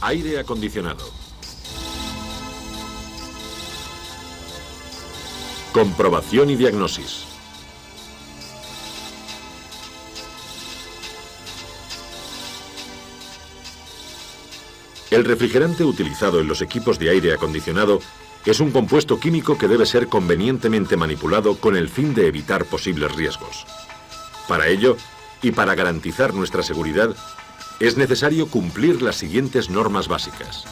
Aire acondicionado. Comprobación y diagnosis. El refrigerante utilizado en los equipos de aire acondicionado es un compuesto químico que debe ser convenientemente manipulado con el fin de evitar posibles riesgos. Para ello, y para garantizar nuestra seguridad, es necesario cumplir las siguientes normas básicas.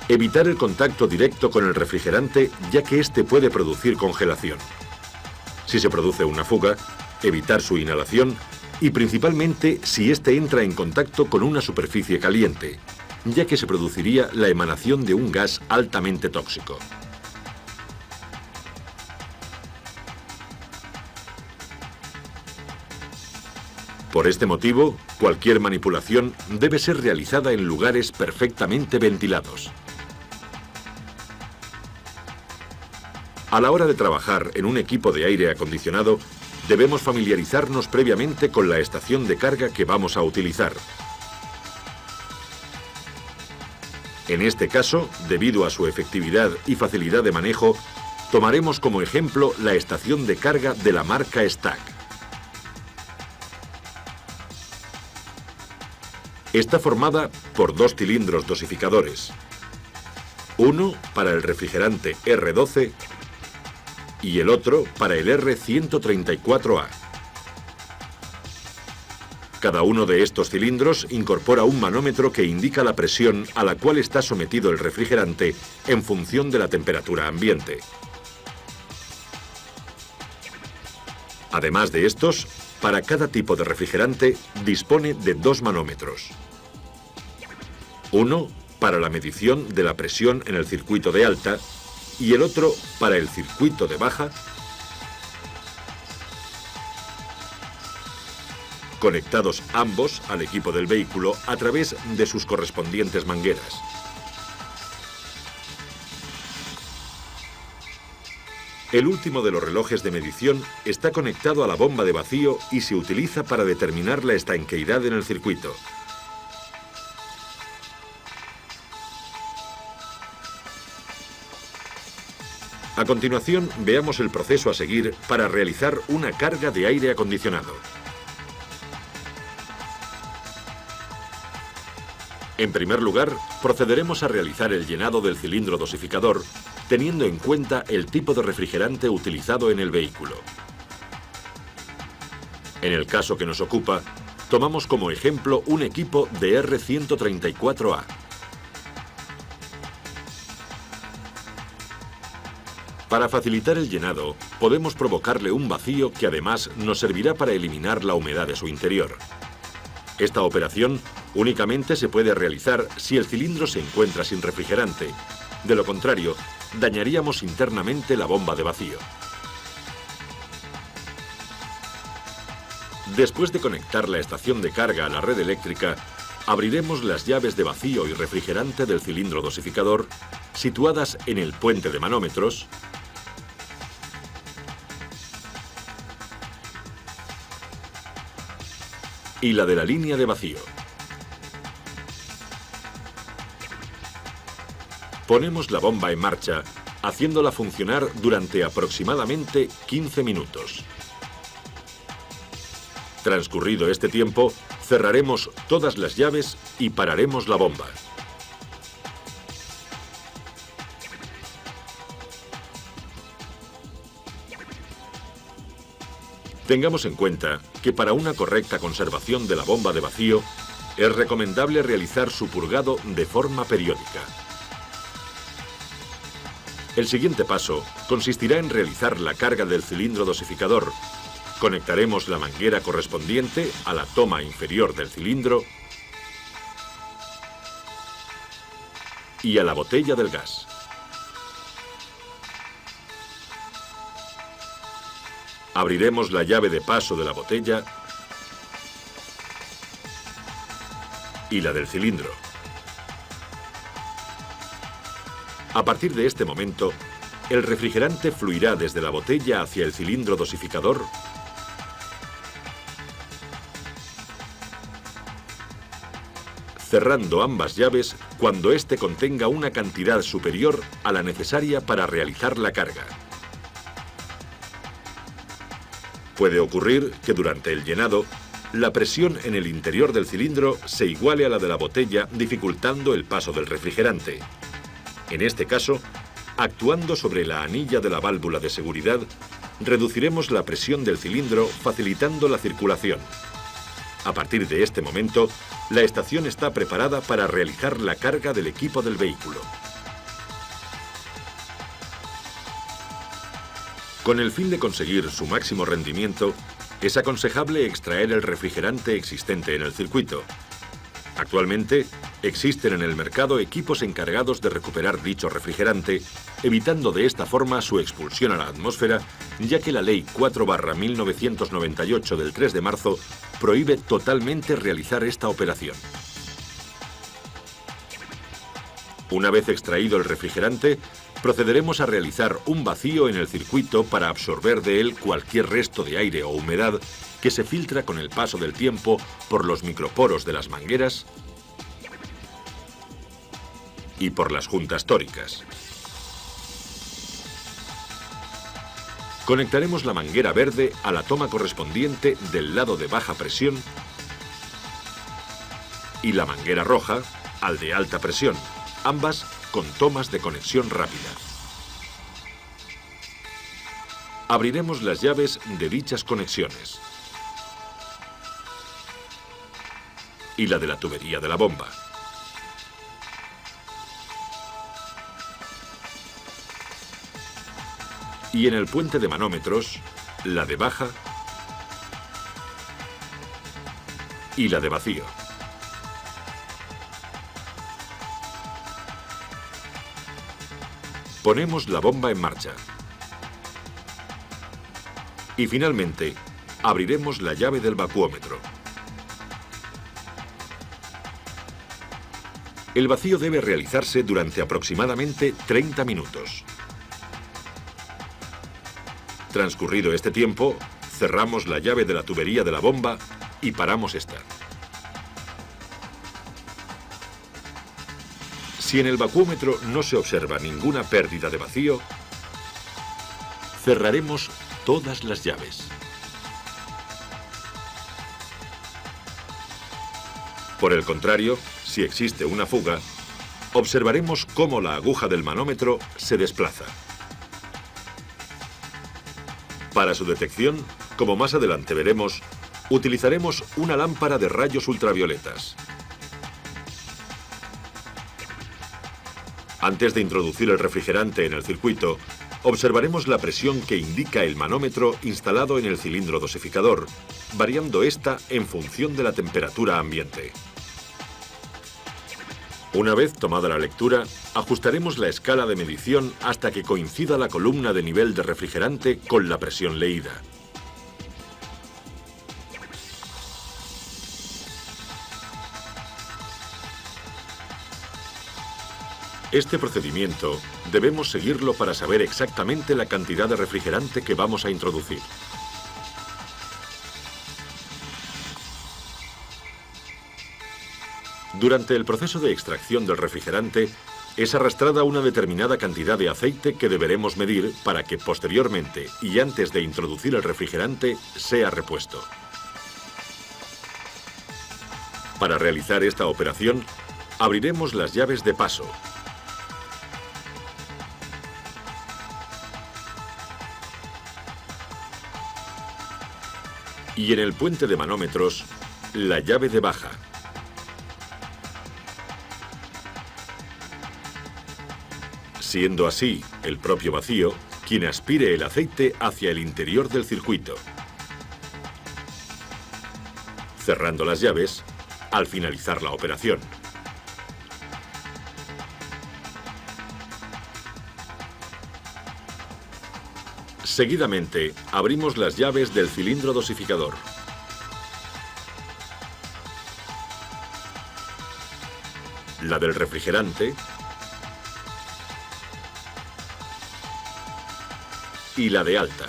Evitar el contacto directo con el refrigerante, ya que éste puede producir congelación. Si se produce una fuga, evitar su inhalación y principalmente si éste entra en contacto con una superficie caliente, ya que se produciría la emanación de un gas altamente tóxico. Por este motivo, cualquier manipulación debe ser realizada en lugares perfectamente ventilados. A la hora de trabajar en un equipo de aire acondicionado, debemos familiarizarnos previamente con la estación de carga que vamos a utilizar. En este caso, debido a su efectividad y facilidad de manejo, tomaremos como ejemplo la estación de carga de la marca Stack. Está formada por dos cilindros dosificadores, uno para el refrigerante R12 y el otro para el R134A. Cada uno de estos cilindros incorpora un manómetro que indica la presión a la cual está sometido el refrigerante en función de la temperatura ambiente. Además de estos, para cada tipo de refrigerante dispone de dos manómetros. Uno para la medición de la presión en el circuito de alta y el otro para el circuito de baja, conectados ambos al equipo del vehículo a través de sus correspondientes mangueras. El último de los relojes de medición está conectado a la bomba de vacío y se utiliza para determinar la estanqueidad en el circuito. A continuación, veamos el proceso a seguir para realizar una carga de aire acondicionado. En primer lugar, procederemos a realizar el llenado del cilindro dosificador, teniendo en cuenta el tipo de refrigerante utilizado en el vehículo. En el caso que nos ocupa, tomamos como ejemplo un equipo de R134A. Para facilitar el llenado, podemos provocarle un vacío que además nos servirá para eliminar la humedad de su interior. Esta operación únicamente se puede realizar si el cilindro se encuentra sin refrigerante. De lo contrario, dañaríamos internamente la bomba de vacío. Después de conectar la estación de carga a la red eléctrica, abriremos las llaves de vacío y refrigerante del cilindro dosificador, situadas en el puente de manómetros, y la de la línea de vacío. Ponemos la bomba en marcha, haciéndola funcionar durante aproximadamente 15 minutos. Transcurrido este tiempo, cerraremos todas las llaves y pararemos la bomba. Tengamos en cuenta que para una correcta conservación de la bomba de vacío, es recomendable realizar su purgado de forma periódica. El siguiente paso consistirá en realizar la carga del cilindro dosificador. Conectaremos la manguera correspondiente a la toma inferior del cilindro y a la botella del gas. Abriremos la llave de paso de la botella y la del cilindro. A partir de este momento, el refrigerante fluirá desde la botella hacia el cilindro dosificador cerrando ambas llaves cuando éste contenga una cantidad superior a la necesaria para realizar la carga. Puede ocurrir que durante el llenado, la presión en el interior del cilindro se iguale a la de la botella, dificultando el paso del refrigerante. En este caso, actuando sobre la anilla de la válvula de seguridad, reduciremos la presión del cilindro, facilitando la circulación. A partir de este momento, la estación está preparada para realizar la carga del equipo del vehículo. Con el fin de conseguir su máximo rendimiento, es aconsejable extraer el refrigerante existente en el circuito. Actualmente, existen en el mercado equipos encargados de recuperar dicho refrigerante, evitando de esta forma su expulsión a la atmósfera, ya que la Ley 4/1998 del 3 de marzo prohíbe totalmente realizar esta operación. Una vez extraído el refrigerante, procederemos a realizar un vacío en el circuito para absorber de él cualquier resto de aire o humedad que se filtra con el paso del tiempo por los microporos de las mangueras y por las juntas tóricas. Conectaremos la manguera verde a la toma correspondiente del lado de baja presión y la manguera roja al de alta presión, ambas con tomas de conexión rápida. Abriremos las llaves de dichas conexiones y la de la tubería de la bomba. Y en el puente de manómetros, la de baja y la de vacío. Ponemos la bomba en marcha. Y finalmente, abriremos la llave del vacuómetro. El vacío debe realizarse durante aproximadamente 30 minutos. Transcurrido este tiempo, cerramos la llave de la tubería de la bomba y paramos esta. Si en el vacuómetro no se observa ninguna pérdida de vacío, cerraremos todas las llaves. Por el contrario, si existe una fuga, observaremos cómo la aguja del manómetro se desplaza. Para su detección, como más adelante veremos, utilizaremos una lámpara de rayos ultravioletas. Antes de introducir el refrigerante en el circuito, observaremos la presión que indica el manómetro instalado en el cilindro dosificador, variando esta en función de la temperatura ambiente. Una vez tomada la lectura, ajustaremos la escala de medición hasta que coincida la columna de nivel de refrigerante con la presión leída. Este procedimiento debemos seguirlo para saber exactamente la cantidad de refrigerante que vamos a introducir. Durante el proceso de extracción del refrigerante, es arrastrada una determinada cantidad de aceite que deberemos medir para que posteriormente y antes de introducir el refrigerante sea repuesto. Para realizar esta operación, abriremos las llaves de paso. Y en el puente de manómetros, la llave de baja. Siendo así el propio vacío quien aspire el aceite hacia el interior del circuito. Cerrando las llaves al finalizar la operación. Seguidamente, abrimos las llaves del cilindro dosificador. La del refrigerante y la de alta.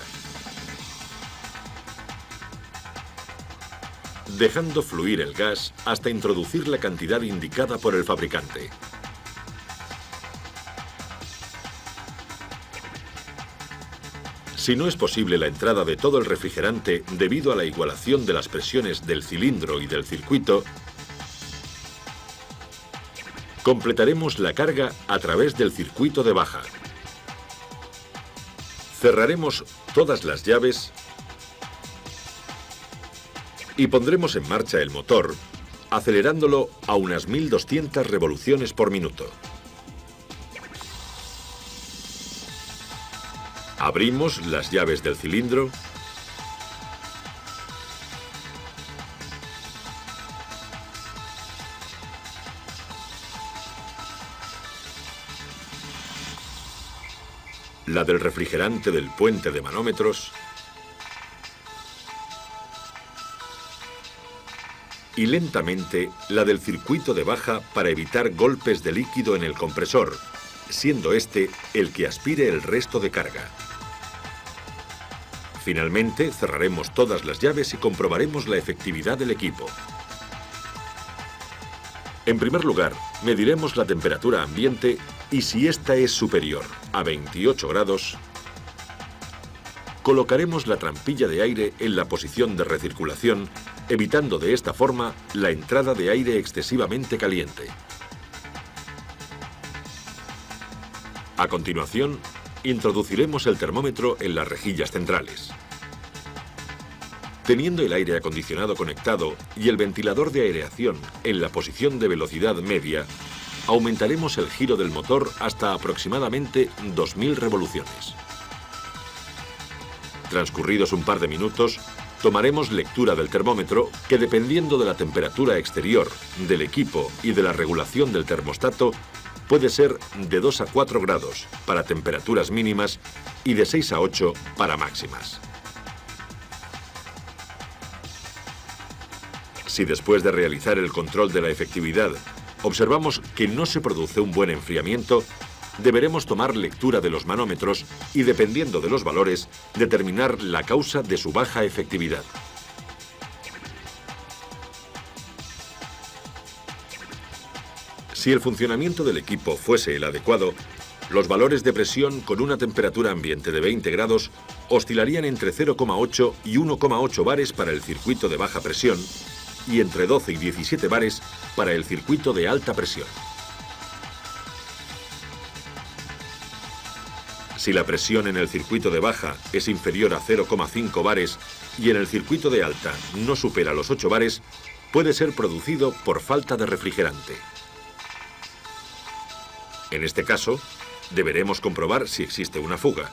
dejando fluir el gas hasta introducir la cantidad indicada por el fabricante. Si no es posible la entrada de todo el refrigerante debido a la igualación de las presiones del cilindro y del circuito, completaremos la carga a través del circuito de baja. Cerraremos todas las llaves y pondremos en marcha el motor, acelerándolo a unas 1200 revoluciones por minuto. Abrimos las llaves del cilindro la del refrigerante del puente de manómetros y lentamente la del circuito de baja para evitar golpes de líquido en el compresor, siendo este el que aspire el resto de carga. Finalmente, cerraremos todas las llaves y comprobaremos la efectividad del equipo. En primer lugar, mediremos la temperatura ambiente y si ésta es superior a 28 grados, colocaremos la trampilla de aire en la posición de recirculación, evitando de esta forma la entrada de aire excesivamente caliente. A continuación, introduciremos el termómetro en las rejillas centrales. Teniendo el aire acondicionado conectado y el ventilador de aireación en la posición de velocidad media, aumentaremos el giro del motor hasta aproximadamente 2000 revoluciones. Transcurridos un par de minutos, tomaremos lectura del termómetro que, dependiendo de la temperatura exterior, del equipo y de la regulación del termostato, puede ser de 2 a 4 grados para temperaturas mínimas y de 6 a 8 para máximas. Si después de realizar el control de la efectividad observamos que no se produce un buen enfriamiento, deberemos tomar lectura de los manómetros y, dependiendo de los valores, determinar la causa de su baja efectividad. Si el funcionamiento del equipo fuese el adecuado, los valores de presión con una temperatura ambiente de 20 grados oscilarían entre 0,8 y 1,8 bares para el circuito de baja presión y entre 12 y 17 bares para el circuito de alta presión. Si la presión en el circuito de baja es inferior a 0,5 bares y en el circuito de alta no supera los 8 bares, puede ser producido por falta de refrigerante. En este caso, deberemos comprobar si existe una fuga.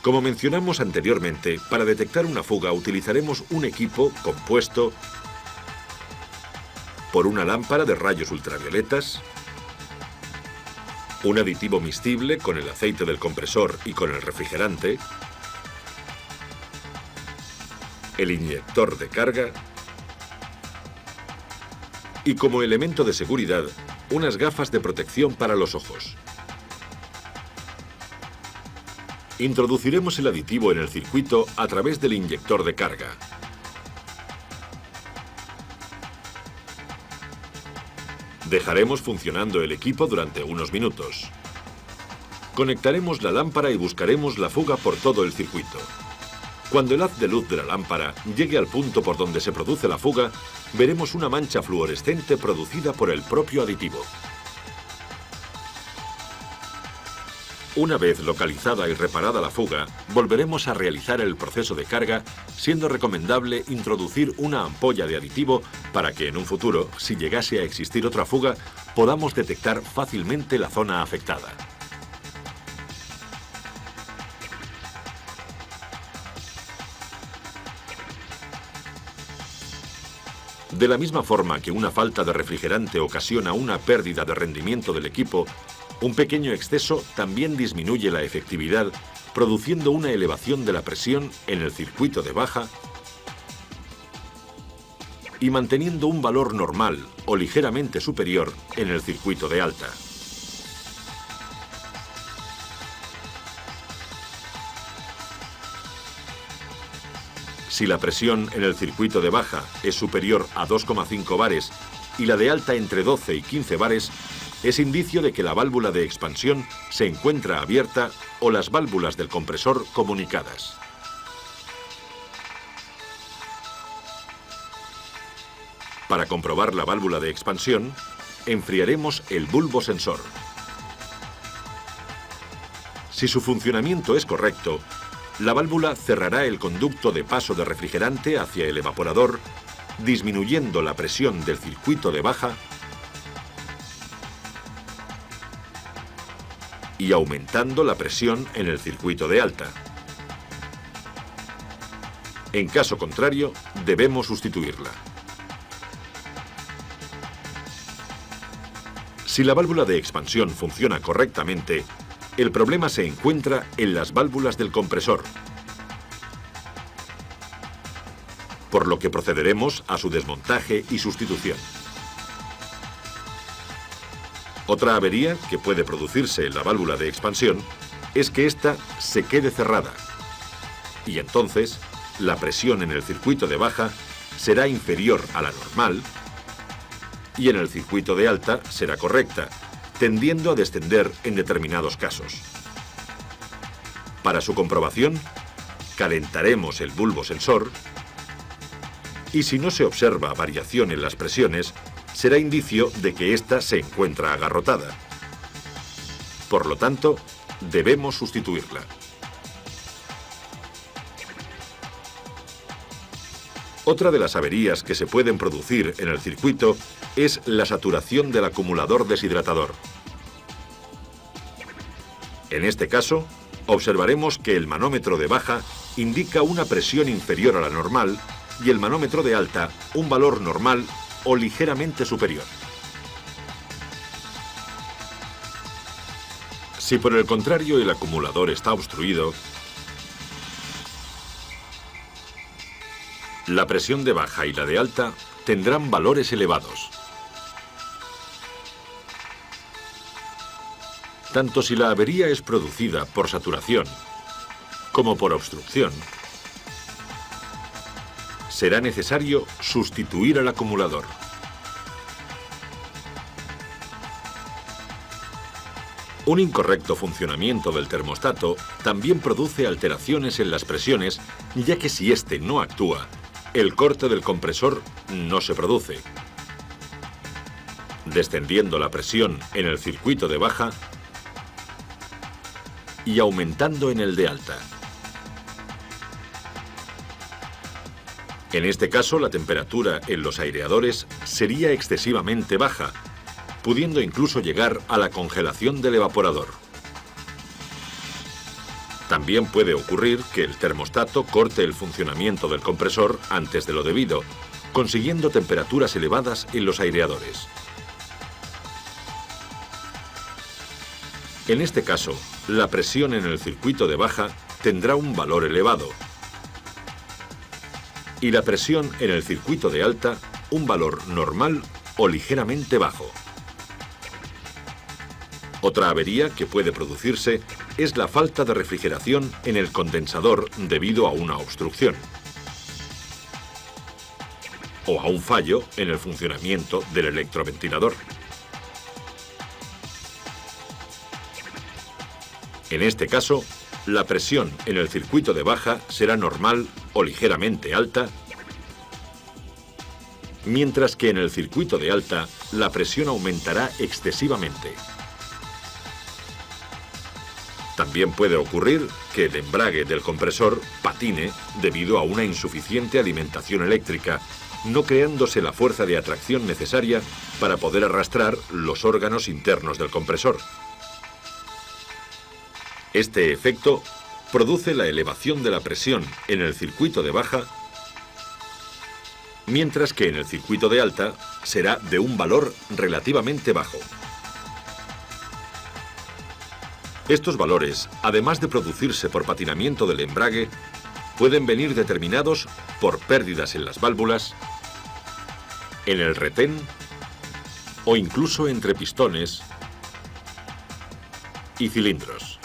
Como mencionamos anteriormente, para detectar una fuga utilizaremos un equipo compuesto por una lámpara de rayos ultravioletas, un aditivo miscible con el aceite del compresor y con el refrigerante, el inyector de carga y, como elemento de seguridad, unas gafas de protección para los ojos. Introduciremos el aditivo en el circuito a través del inyector de carga. Dejaremos funcionando el equipo durante unos minutos. Conectaremos la lámpara y buscaremos la fuga por todo el circuito. Cuando el haz de luz de la lámpara llegue al punto por donde se produce la fuga, veremos una mancha fluorescente producida por el propio aditivo. Una vez localizada y reparada la fuga, volveremos a realizar el proceso de carga, siendo recomendable introducir una ampolla de aditivo para que en un futuro, si llegase a existir otra fuga, podamos detectar fácilmente la zona afectada. De la misma forma que una falta de refrigerante ocasiona una pérdida de rendimiento del equipo, un pequeño exceso también disminuye la efectividad, produciendo una elevación de la presión en el circuito de baja y manteniendo un valor normal o ligeramente superior en el circuito de alta. Si la presión en el circuito de baja es superior a 2,5 bares y la de alta entre 12 y 15 bares, es indicio de que la válvula de expansión se encuentra abierta o las válvulas del compresor comunicadas. Para comprobar la válvula de expansión, enfriaremos el bulbo sensor. Si su funcionamiento es correcto, la válvula cerrará el conducto de paso de refrigerante hacia el evaporador, disminuyendo la presión del circuito de baja y aumentando la presión en el circuito de alta. En caso contrario, debemos sustituirla. Si la válvula de expansión funciona correctamente, el problema se encuentra en las válvulas del compresor, por lo que procederemos a su desmontaje y sustitución. Otra avería que puede producirse en la válvula de expansión es que ésta se quede cerrada, y entonces la presión en el circuito de baja será inferior a la normal y en el circuito de alta será correcta, tendiendo a descender en determinados casos. Para su comprobación, calentaremos el bulbo sensor y si no se observa variación en las presiones, será indicio de que ésta se encuentra agarrotada. Por lo tanto, debemos sustituirla. Otra de las averías que se pueden producir en el circuito es la saturación del acumulador deshidratador. En este caso, observaremos que el manómetro de baja indica una presión inferior a la normal y el manómetro de alta un valor normal o ligeramente superior. Si por el contrario el acumulador está obstruido, la presión de baja y la de alta tendrán valores elevados. Tanto si la avería es producida por saturación como por obstrucción, será necesario sustituir al acumulador. Un incorrecto funcionamiento del termostato también produce alteraciones en las presiones, ya que si éste no actúa, el corte del compresor no se produce, descendiendo la presión en el circuito de baja y aumentando en el de alta. En este caso, la temperatura en los aireadores sería excesivamente baja, pudiendo incluso llegar a la congelación del evaporador. También puede ocurrir que el termostato corte el funcionamiento del compresor antes de lo debido, consiguiendo temperaturas elevadas en los aireadores. En este caso, la presión en el circuito de baja tendrá un valor elevado y la presión en el circuito de alta un valor normal o ligeramente bajo. Otra avería que puede producirse es la falta de refrigeración en el condensador debido a una obstrucción o a un fallo en el funcionamiento del electroventilador. En este caso, la presión en el circuito de baja será normal o ligeramente alta, mientras que en el circuito de alta la presión aumentará excesivamente. También puede ocurrir que el embrague del compresor patine debido a una insuficiente alimentación eléctrica, no creándose la fuerza de atracción necesaria para poder arrastrar los órganos internos del compresor. Este efecto produce la elevación de la presión en el circuito de baja, mientras que en el circuito de alta será de un valor relativamente bajo. Estos valores, además de producirse por patinamiento del embrague, pueden venir determinados por pérdidas en las válvulas, en el retén o incluso entre pistones y cilindros.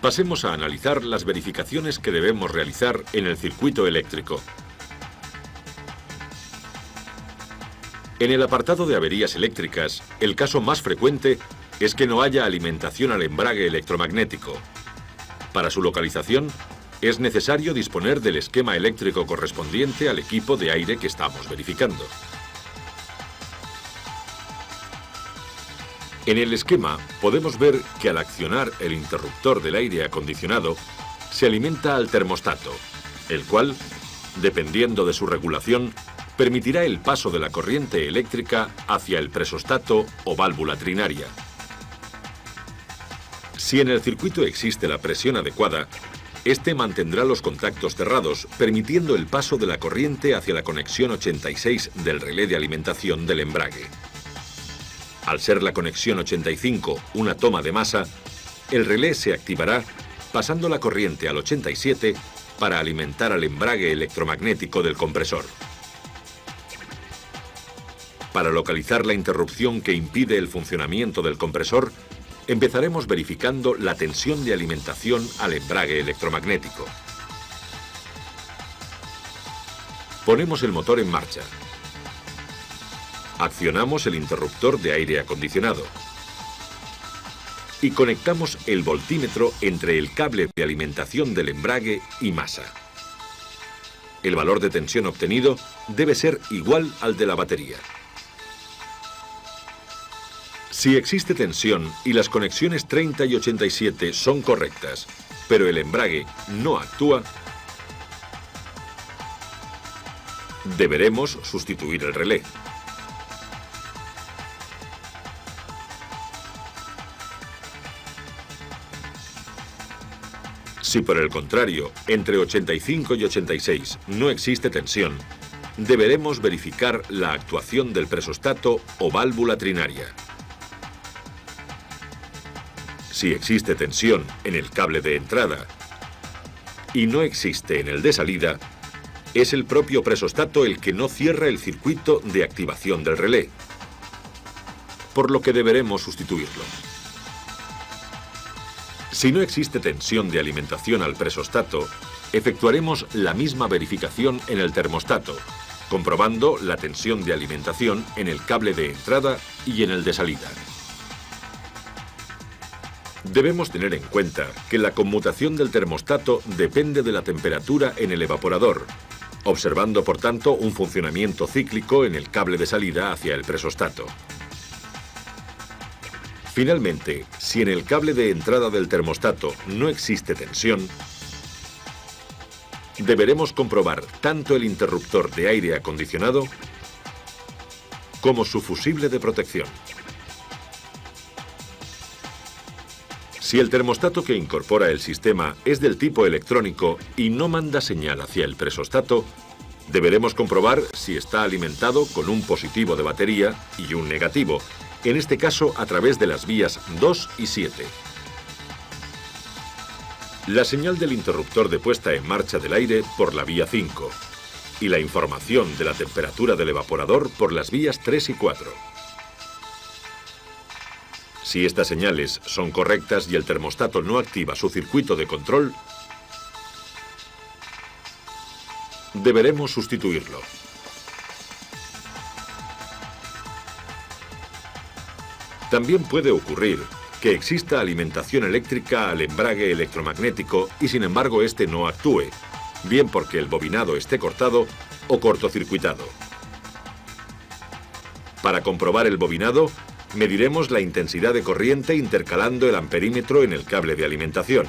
Pasemos a analizar las verificaciones que debemos realizar en el circuito eléctrico. En el apartado de averías eléctricas, el caso más frecuente es que no haya alimentación al embrague electromagnético. Para su localización, es necesario disponer del esquema eléctrico correspondiente al equipo de aire que estamos verificando. En el esquema podemos ver que al accionar el interruptor del aire acondicionado, se alimenta al termostato, el cual, dependiendo de su regulación, permitirá el paso de la corriente eléctrica hacia el presostato o válvula trinaria. Si en el circuito existe la presión adecuada, este mantendrá los contactos cerrados, permitiendo el paso de la corriente hacia la conexión 86 del relé de alimentación del embrague. Al ser la conexión 85 una toma de masa, el relé se activará pasando la corriente al 87 para alimentar al embrague electromagnético del compresor. Para localizar la interrupción que impide el funcionamiento del compresor, empezaremos verificando la tensión de alimentación al embrague electromagnético. Ponemos el motor en marcha. Accionamos el interruptor de aire acondicionado y conectamos el voltímetro entre el cable de alimentación del embrague y masa. El valor de tensión obtenido debe ser igual al de la batería. Si existe tensión y las conexiones 30 y 87 son correctas, pero el embrague no actúa, deberemos sustituir el relé. Si por el contrario, entre 85 y 86 no existe tensión, deberemos verificar la actuación del presostato o válvula trinaria. Si existe tensión en el cable de entrada y no existe en el de salida, es el propio presostato el que no cierra el circuito de activación del relé, por lo que deberemos sustituirlo. Si no existe tensión de alimentación al presostato, efectuaremos la misma verificación en el termostato, comprobando la tensión de alimentación en el cable de entrada y en el de salida. Debemos tener en cuenta que la conmutación del termostato depende de la temperatura en el evaporador, observando por tanto un funcionamiento cíclico en el cable de salida hacia el presostato. Finalmente, si en el cable de entrada del termostato no existe tensión, deberemos comprobar tanto el interruptor de aire acondicionado como su fusible de protección. Si el termostato que incorpora el sistema es del tipo electrónico y no manda señal hacia el presostato, deberemos comprobar si está alimentado con un positivo de batería y un negativo, en este caso a través de las vías 2 y 7. La señal del interruptor de puesta en marcha del aire por la vía 5 y la información de la temperatura del evaporador por las vías 3 y 4. Si estas señales son correctas y el termostato no activa su circuito de control, deberemos sustituirlo. También puede ocurrir que exista alimentación eléctrica al embrague electromagnético y sin embargo este no actúe, bien porque el bobinado esté cortado o cortocircuitado. Para comprobar el bobinado, mediremos la intensidad de corriente intercalando el amperímetro en el cable de alimentación.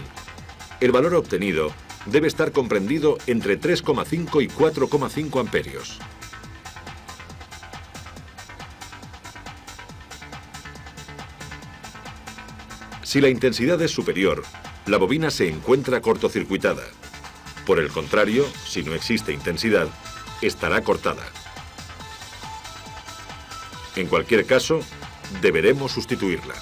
El valor obtenido debe estar comprendido entre 3,5 y 4,5 amperios. Si la intensidad es superior, la bobina se encuentra cortocircuitada. Por el contrario, si no existe intensidad, estará cortada. En cualquier caso, deberemos sustituirla.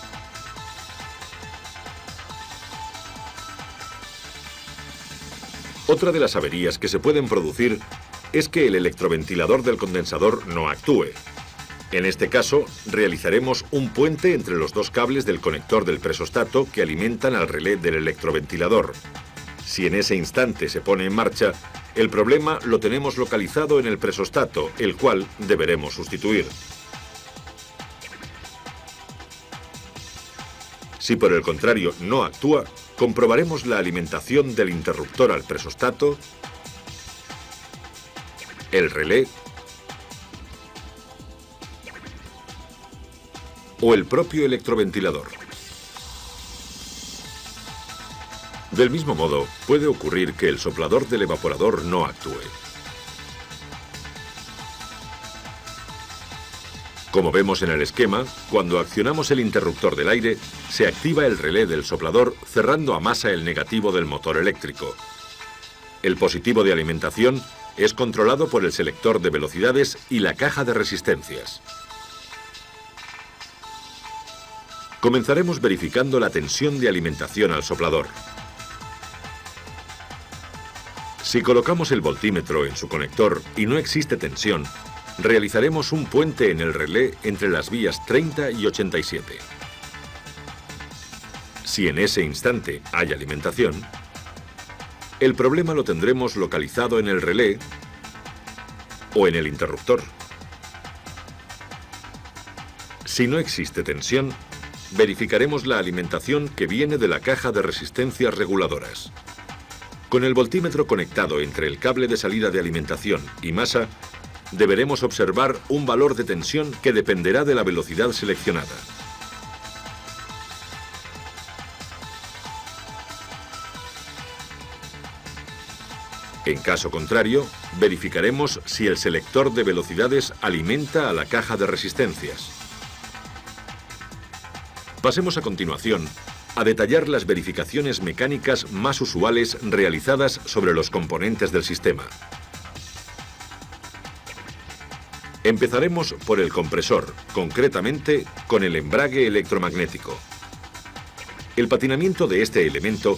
Otra de las averías que se pueden producir es que el electroventilador del condensador no actúe. En este caso, realizaremos un puente entre los dos cables del conector del presostato que alimentan al relé del electroventilador. Si en ese instante se pone en marcha, el problema lo tenemos localizado en el presostato, el cual deberemos sustituir. Si por el contrario no actúa, comprobaremos la alimentación del interruptor al presostato, el relé o el propio electroventilador. Del mismo modo, puede ocurrir que el soplador del evaporador no actúe. Como vemos en el esquema, cuando accionamos el interruptor del aire, se activa el relé del soplador cerrando a masa el negativo del motor eléctrico. El positivo de alimentación es controlado por el selector de velocidades y la caja de resistencias. Comenzaremos verificando la tensión de alimentación al soplador. Si colocamos el voltímetro en su conector y no existe tensión, realizaremos un puente en el relé entre las vías 30 y 87. Si en ese instante hay alimentación, el problema lo tendremos localizado en el relé o en el interruptor. Si no existe tensión, verificaremos la alimentación que viene de la caja de resistencias reguladoras. Con el voltímetro conectado entre el cable de salida de alimentación y masa, deberemos observar un valor de tensión que dependerá de la velocidad seleccionada. En caso contrario, verificaremos si el selector de velocidades alimenta a la caja de resistencias. Pasemos a continuación a detallar las verificaciones mecánicas más usuales realizadas sobre los componentes del sistema. Empezaremos por el compresor, concretamente con el embrague electromagnético. El patinamiento de este elemento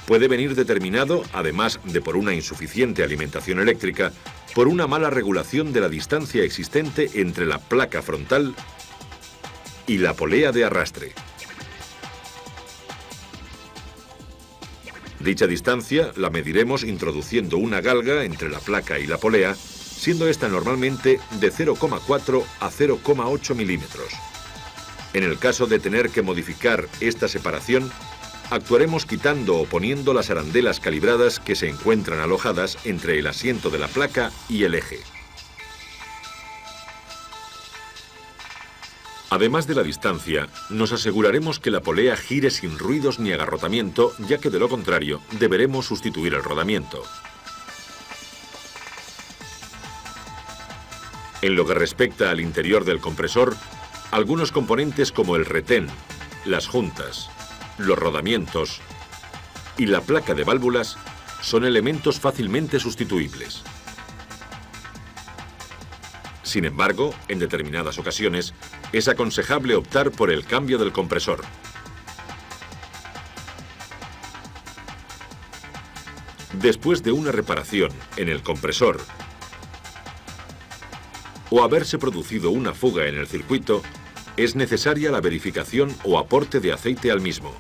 puede venir determinado, además de por una insuficiente alimentación eléctrica, por una mala regulación de la distancia existente entre la placa frontal y la polea de arrastre. Dicha distancia la mediremos introduciendo una galga entre la placa y la polea, siendo esta normalmente de 0,4 a 0,8 milímetros. En el caso de tener que modificar esta separación, actuaremos quitando o poniendo las arandelas calibradas que se encuentran alojadas entre el asiento de la placa y el eje. Además de la distancia, nos aseguraremos que la polea gire sin ruidos ni agarrotamiento, ya que de lo contrario, deberemos sustituir el rodamiento. En lo que respecta al interior del compresor, algunos componentes como el retén, las juntas, los rodamientos y la placa de válvulas son elementos fácilmente sustituibles. Sin embargo, en determinadas ocasiones, es aconsejable optar por el cambio del compresor. Después de una reparación en el compresor o haberse producido una fuga en el circuito, es necesaria la verificación o aporte de aceite al mismo.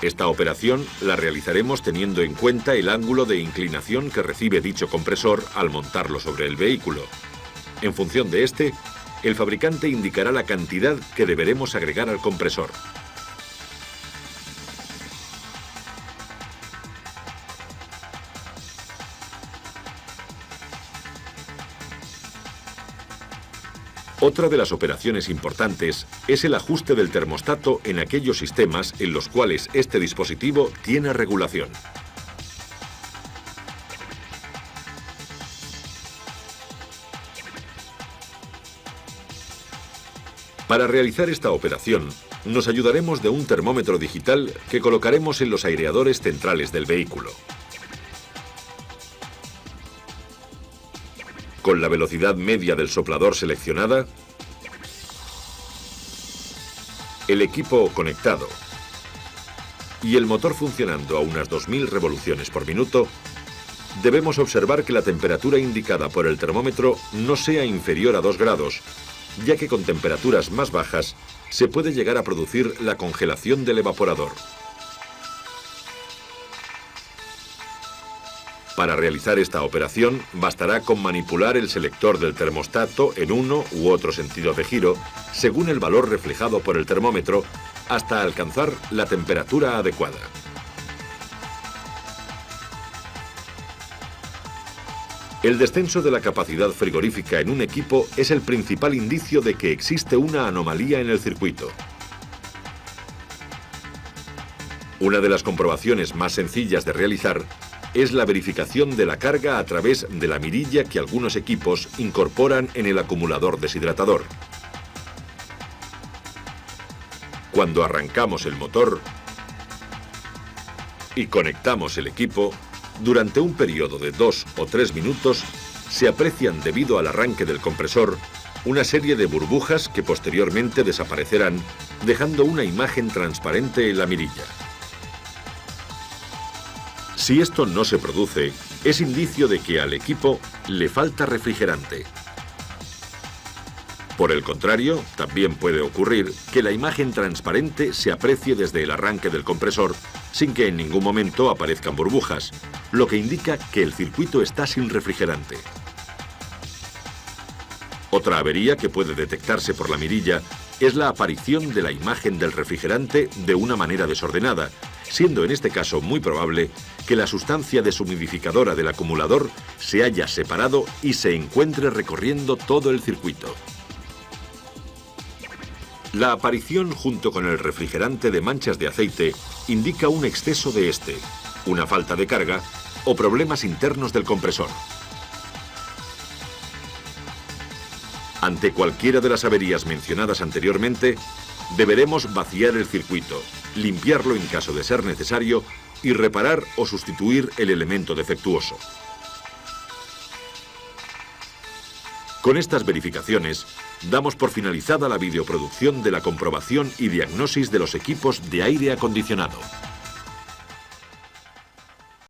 Esta operación la realizaremos teniendo en cuenta el ángulo de inclinación que recibe dicho compresor al montarlo sobre el vehículo. En función de este, el fabricante indicará la cantidad que deberemos agregar al compresor. Otra de las operaciones importantes es el ajuste del termostato en aquellos sistemas en los cuales este dispositivo tiene regulación. Para realizar esta operación, nos ayudaremos de un termómetro digital que colocaremos en los aireadores centrales del vehículo. Con la velocidad media del soplador seleccionada, el equipo conectado y el motor funcionando a unas 2000 revoluciones por minuto, debemos observar que la temperatura indicada por el termómetro no sea inferior a 2 grados, ya que con temperaturas más bajas se puede llegar a producir la congelación del evaporador. Para realizar esta operación, bastará con manipular el selector del termostato en uno u otro sentido de giro, según el valor reflejado por el termómetro, hasta alcanzar la temperatura adecuada. El descenso de la capacidad frigorífica en un equipo es el principal indicio de que existe una anomalía en el circuito. Una de las comprobaciones más sencillas de realizar es la verificación de la carga a través de la mirilla que algunos equipos incorporan en el acumulador deshidratador. Cuando arrancamos el motor y conectamos el equipo, durante un periodo de 2 o 3 minutos se aprecian, debido al arranque del compresor, una serie de burbujas que posteriormente desaparecerán, dejando una imagen transparente en la mirilla. Si esto no se produce, es indicio de que al equipo le falta refrigerante. Por el contrario, también puede ocurrir que la imagen transparente se aprecie desde el arranque del compresor sin que en ningún momento aparezcan burbujas, lo que indica que el circuito está sin refrigerante. Otra avería que puede detectarse por la mirilla es la aparición de la imagen del refrigerante de una manera desordenada, siendo en este caso muy probable que la sustancia deshumidificadora del acumulador se haya separado y se encuentre recorriendo todo el circuito. La aparición junto con el refrigerante de manchas de aceite indica un exceso de este, una falta de carga o problemas internos del compresor. Ante cualquiera de las averías mencionadas anteriormente, deberemos vaciar el circuito, limpiarlo en caso de ser necesario y reparar o sustituir el elemento defectuoso. Con estas verificaciones, damos por finalizada la videoproducción de la comprobación y diagnosis de los equipos de aire acondicionado.